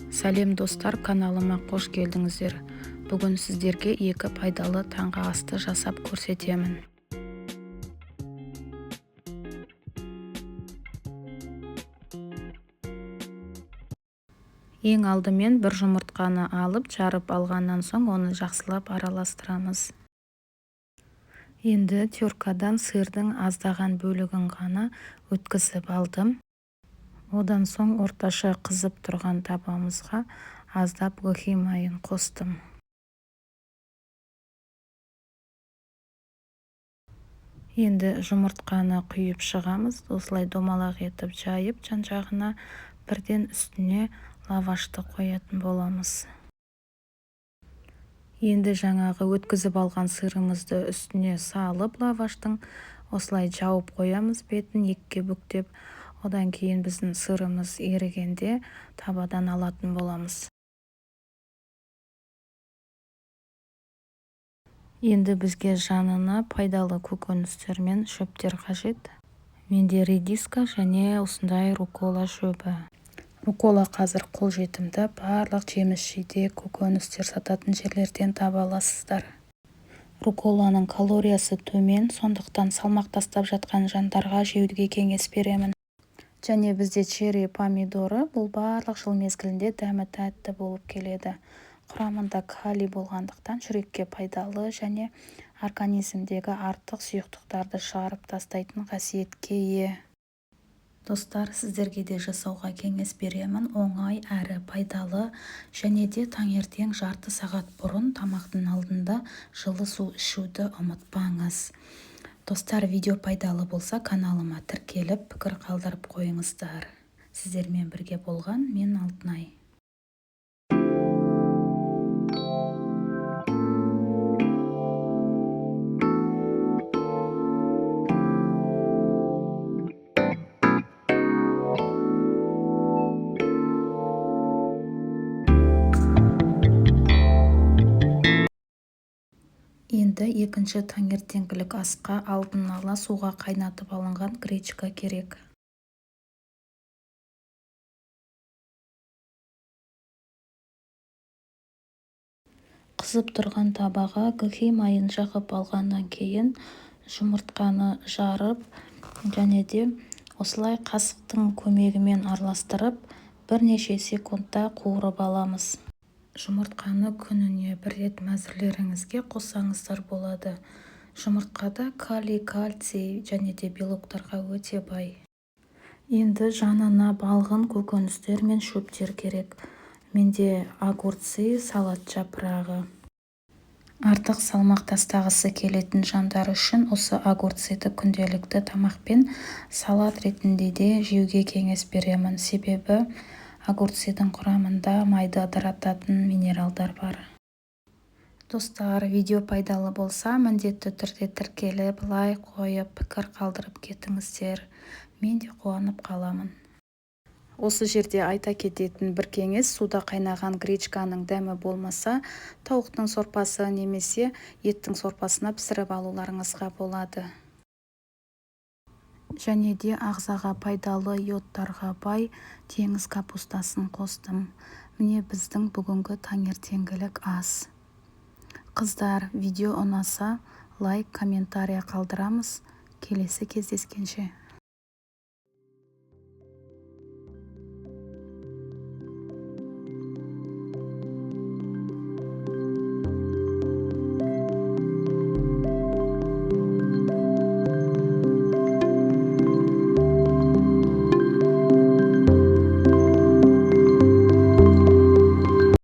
Сәлем достар, каналыма қош келдіңіздер. Бүгін сіздерге екі пайдалы таңғы асты жасап көрсетемін. Ең алдымен бір жұмыртқаны алып, жарып алғаннан соң оны жақсылап араластырамыз. Енді теркадан сырдың аздаған бөлігін ғана өткізіп алдым. Одан соң орташа қызып тұрған табамызға аздап гүхи майын қостым. Енді жұмыртқаны құйып шығамыз. Осылай домалақ етіп жайып, жан-жағына бірден үстіне лавашты қоятын боламыз. Енді жаңағы өткізіп алған сырымызды үстіне салып, лаваштың осылай жауып қоямыз, бетін екіге бүктеп. Одан кейін біздің сырымыз ерігенде табадан алатын боламыз. Енді бізге жанына пайдалы көкөністер мен шөптер қажет. Менде редиска және осындай рукола шөбі. Рукола қазір қолжетімді, барлық жеміс-жидек, көкөністер сататын жерлерден таба аласыздар. Руколаның калориясы төмен, сондықтан салмақ тастап жатқан жандарға жеуге кеңес беремін. Және бізде черри помидоры, бұл барлық жыл мезгілінде дәмі тәтті болып келеді. Құрамында калий болғандықтан жүрекке пайдалы және организмдегі артық сұйықтықтарды шығарып тастайтын қасиетке ие. Достар, сіздерге де жасауға кеңес беремін. Оңай әрі пайдалы, және де таңертең жарты сағат бұрын тамақтың алдында жылы су ішуді ұмытпаңыз. Достар, видео пайдалы болса, каналыма тіркеліп, пікір қалдырып қойыңыздар. Сіздермен бірге болған мен Алтынай. Енді екінші таңертеңгілік асқа алдын ала суға қайнатып алынған гречка керек. Қызып тұрған табаға гүхи майын жағып алғаннан кейін жұмыртқаны жарып, және де осылай қасықтың көмегімен араластырып, бірнеше секундта қуырып аламыз. Жұмыртқаны күніне бір рет мәзірлеріңізге қоссаңыздар болады. Жұмыртқада калий, кальций және де белоктарға өте бай. Енді жанына балғын көкөністер мен шөптер керек. Менде огурцы, салат жапырағы. Артық салмақ тастағысы келетін жандар үшін осы огурцыды күнделікті тамақпен салат ретінде де жеуге кеңес беремін. Себебі огурцыдың құрамында майды ыдырататын минералдар бар. Достар, видео пайдалы болса, міндетті түрде тіркеліп, лайк қойып, пікір қалдырып кетіңіздер. Мен де қуанып қаламын. Осы жерде айта кететін бір кеңес: суда қайнаған гречканың дәмі болмаса, тауықтың сорпасы немесе еттің сорпасына пісіріп алуларыңызға болады. Және де ағзаға пайдалы йодтарға бай теңіз капустасын қостым. Міне біздің бүгінгі таңертеңгілік ас. Қыздар, видео ұнаса, лайк, комментария қалдырамыз. Келесі кездескенше.